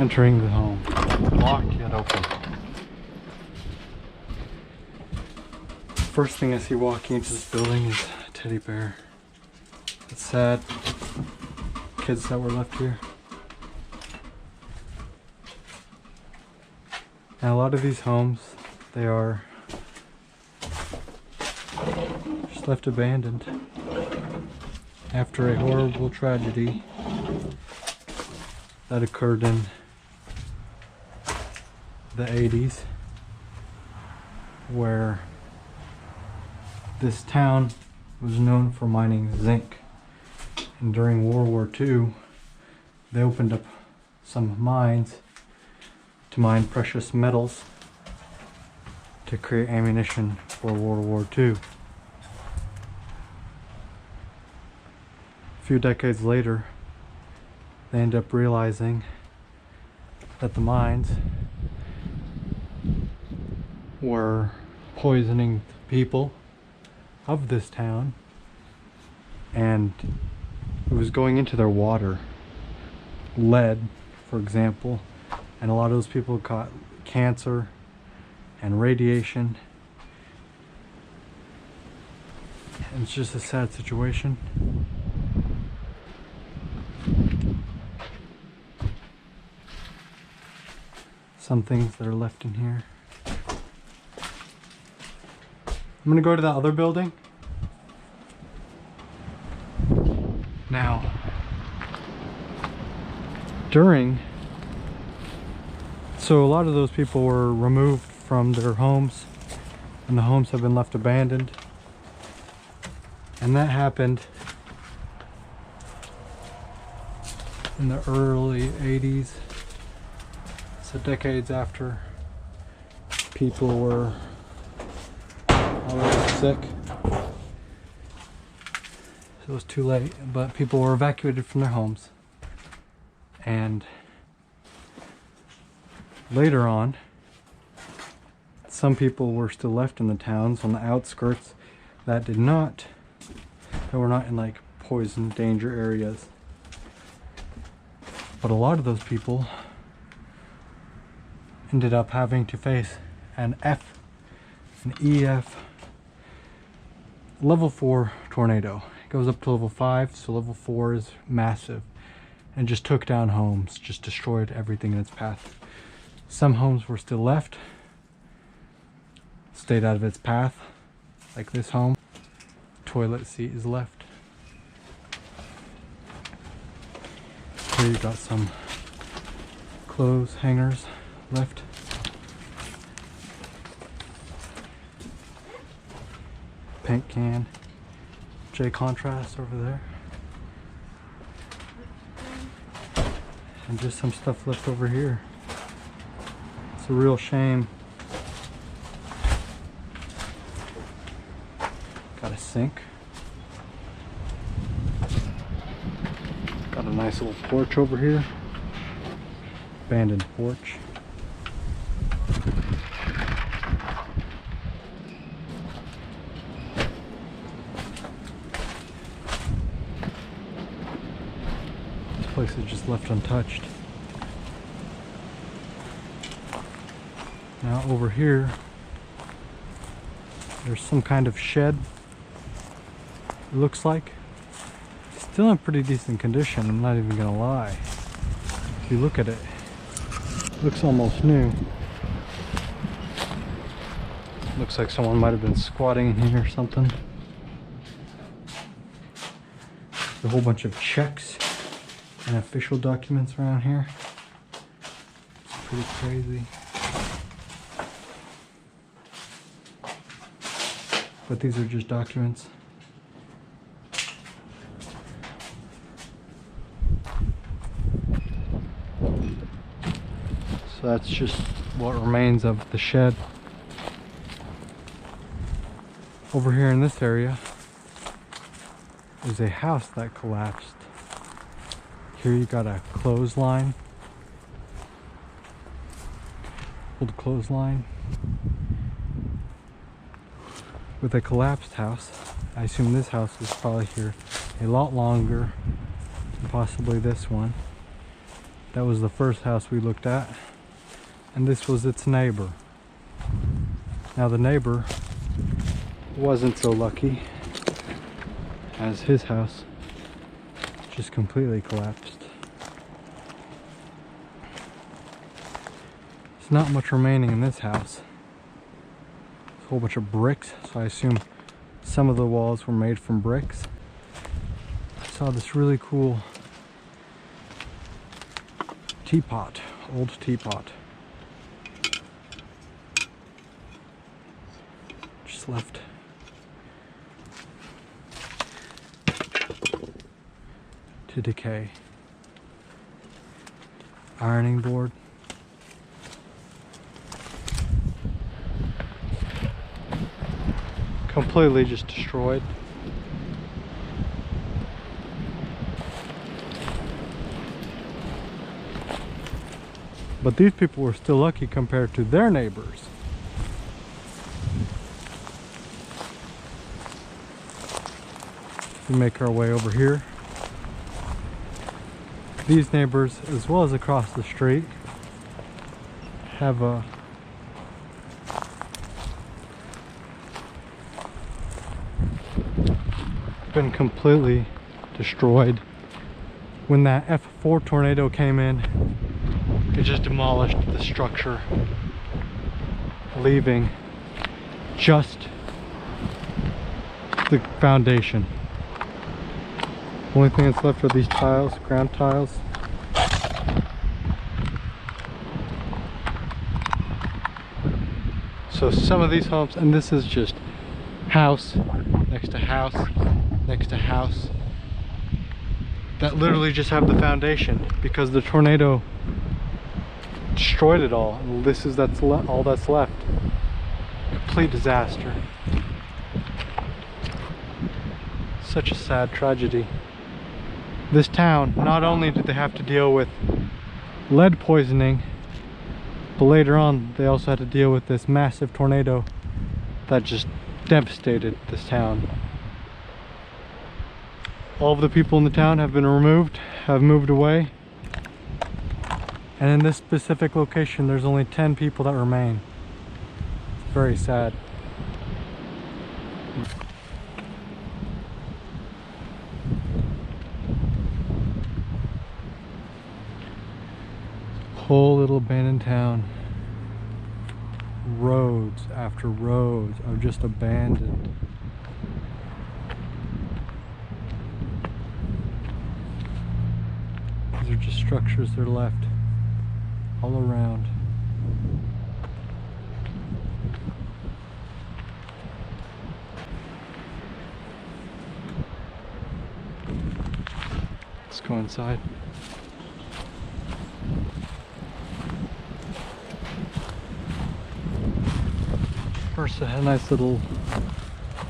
Entering the home. Locked yet open. First thing I see walking into this building is a teddy bear. It's sad. Kids that were left here. And a lot of these homes, they are just left abandoned after a horrible tragedy that occurred in the 80s, where this town was known for mining zinc. And during World War II, they opened up some mines to mine precious metals to create ammunition for World War II. A few decades later, they end up realizing that the mines were poisoning the people of this town, and it was going into their water. Lead, for example, and a lot of those people got cancer and radiation. And it's just a sad situation. Some things that are left in here. I'm gonna go to that other building. Now, so a lot of those people were removed from their homes, and the homes have been left abandoned. And that happened in the early 80s. So decades after people were already sick. So it was too late, but people were evacuated from their homes. And later on, some people were still left in the towns on the outskirts that were not in like poison danger areas. But a lot of those people ended up having to face an EF level 4 tornado. It goes up to level 5, so level 4 is massive, and just took down homes, just destroyed everything in its path. Some homes were still left, stayed out of its path, like this home. Toilet seat is left. Here you got some clothes hangers left. Paint can. J contrast over there. And just some stuff left over here. It's a real shame. Got a sink. Got a nice little porch over here. Abandoned porch. This place is just left untouched. Now over here, there's some kind of shed, it looks like. Still in pretty decent condition, I'm not even gonna lie. If you look at it, it looks almost new. Looks like someone might have been squatting in here or something. There's a whole bunch of checks and official documents around here. It's pretty crazy. But these are just documents. So that's just what remains of the shed. Over here in this area is a house that collapsed. Here you got a clothesline. Old clothesline. With a collapsed house. I assume this house was probably here a lot longer, possibly this one. That was the first house we looked at, and this was its neighbor. Now the neighbor wasn't so lucky, as his house just completely collapsed. There's not much remaining in this house. There's a whole bunch of bricks, so I assume some of the walls were made from bricks. I saw this really cool teapot, old teapot. Just left. To decay. Ironing board. Completely just destroyed. But these people were still lucky compared to their neighbors. We make our way over here. These neighbors, as well as across the street, have been completely destroyed. When that F4 tornado came in, it just demolished the structure, leaving just the foundation. The only thing that's left are these tiles, ground tiles. So some of these homes, and this is just house next to house next to house, that literally just have the foundation because the tornado destroyed it all. And this is all that's left. Complete disaster. Such a sad tragedy. This town, not only did they have to deal with lead poisoning, but later on they also had to deal with this massive tornado that just devastated this town. All of the people in the town have been removed, have moved away. And in this specific location, there's only 10 people that remain. It's very sad. Whole little abandoned town. Roads after roads are just abandoned. These are just structures that are left all around. Let's go inside. First, a nice little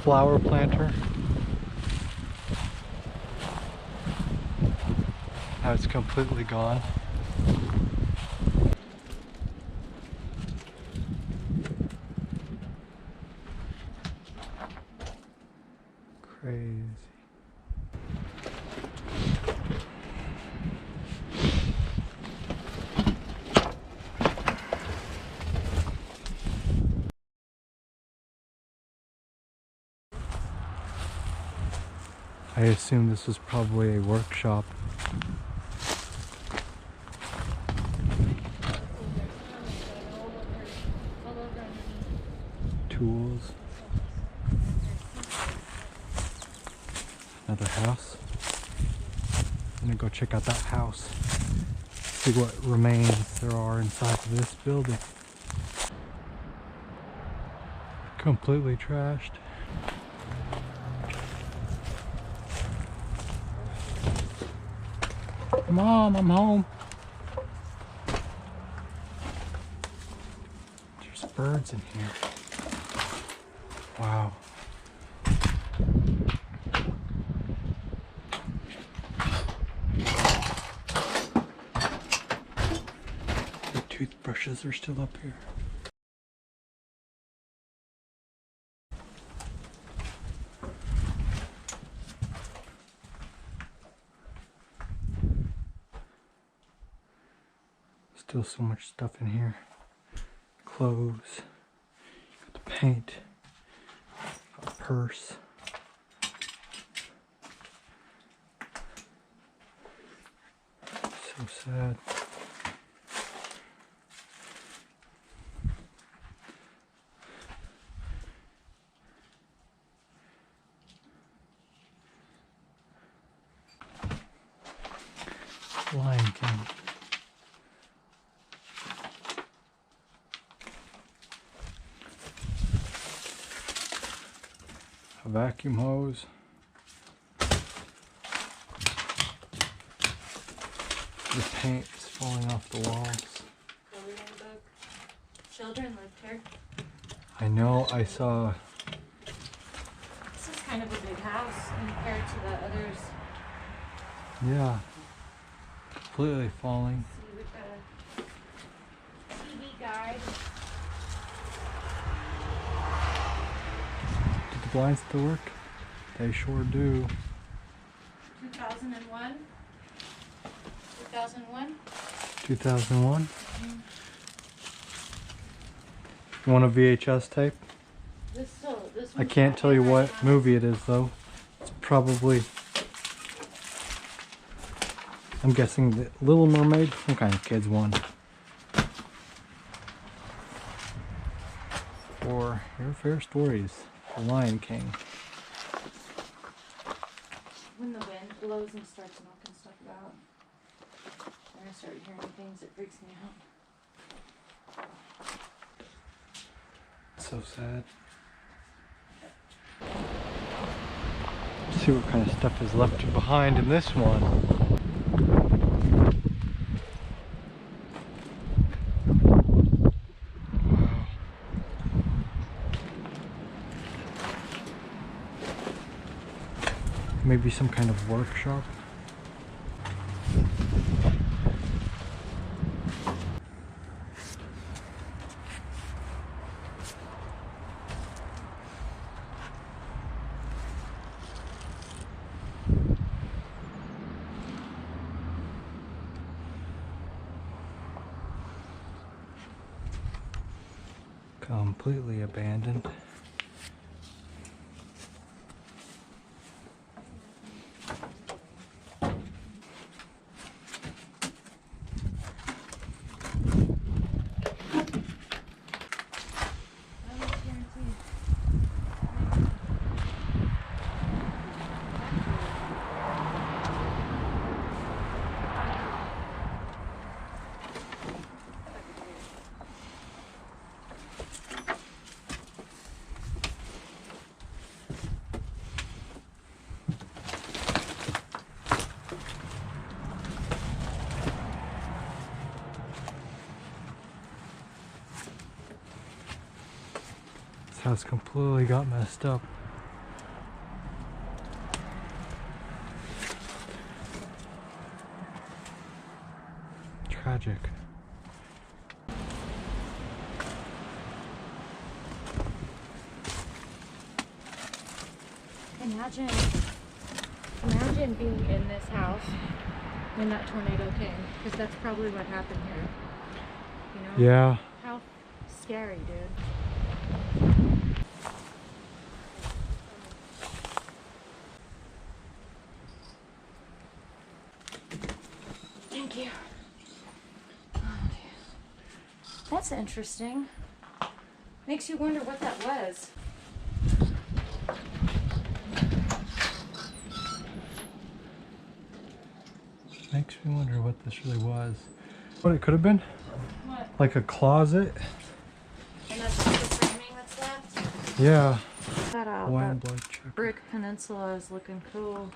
flower planter. Now it's completely gone. Crazy. I assume this was probably a workshop. Tools. Another house. I'm gonna go check out that house. See what remains there are inside of this building. Completely trashed. Mom, I'm home. There's birds in here. Wow. The toothbrushes are still up here. Still so much stuff in here. Clothes. Got the paint. Got a purse. So sad. Lion King. A vacuum hose. The paint is falling off the walls. Children lived here. I know, I saw. This is kind of a big house compared to the others. Yeah. Completely falling. See, we've got a TV guide. Did the blinds still work? They sure do. 2001. 2001. 2001? You want a VHS tape? This I can't tell you what movie it is though. It's probably, I'm guessing the Little Mermaid, some kind of kids one. Or Your Fair Stories, The Lion King. When the wind blows and starts knocking stuff about, and I start hearing things, it freaks me out. So sad. Let's see what kind of stuff is left behind in this one. Wow. Maybe some kind of workshop. Completely abandoned. This house completely got messed up. Tragic. Imagine being in this house when that tornado came, because that's probably what happened here. You know? Yeah. How scary, dude. Thank you. Oh, that's interesting. Makes you wonder what that was. Makes me wonder what this really was. What it could have been? What? Like a closet? And that's just the framing that's left? Yeah. That out. Hawaiian That blood check. brick peninsula is looking cool.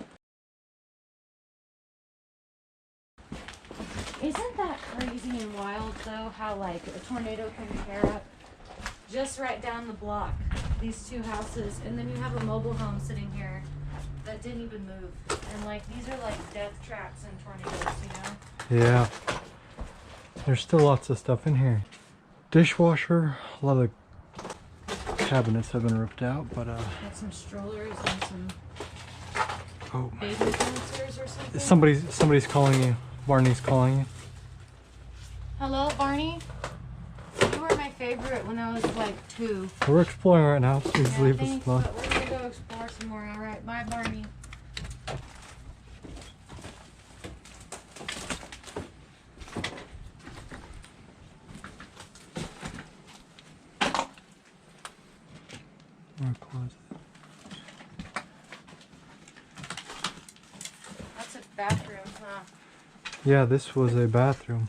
Isn't that crazy and wild though, how like a tornado can tear up just right down the block, these two houses, and then you have a mobile home sitting here that didn't even move. And like these are like death traps in tornadoes, you know? Yeah. There's still lots of stuff in here. Dishwasher, a lot of cabinets have been ripped out, but Got some strollers and some oh, baby dancers or something. somebody's calling you. Barney's calling you. Hello, Barney. You were my favorite when I was like 2. We're exploring right now. Please Yeah, leave us thanks, alone. but we're gonna go explore some more. All right, bye, Barney. Our closet. That's a bathroom, huh? Yeah, this was a bathroom.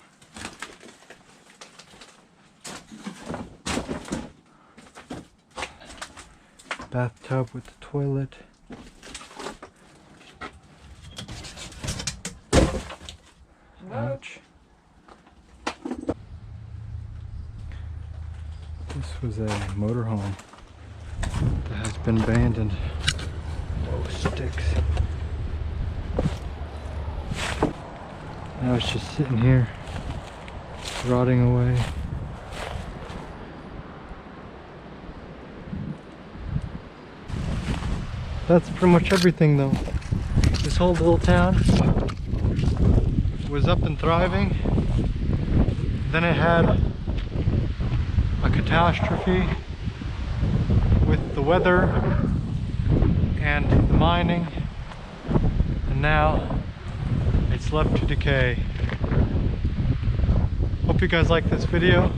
Bathtub with the toilet. Ouch. This was a motorhome that has been abandoned. Oh, sticks. Now it's just sitting here, rotting away. That's pretty much everything though. This whole little town was up and thriving. Then it had a catastrophe with the weather and the mining, and now it's left to decay. Hope you guys like this video.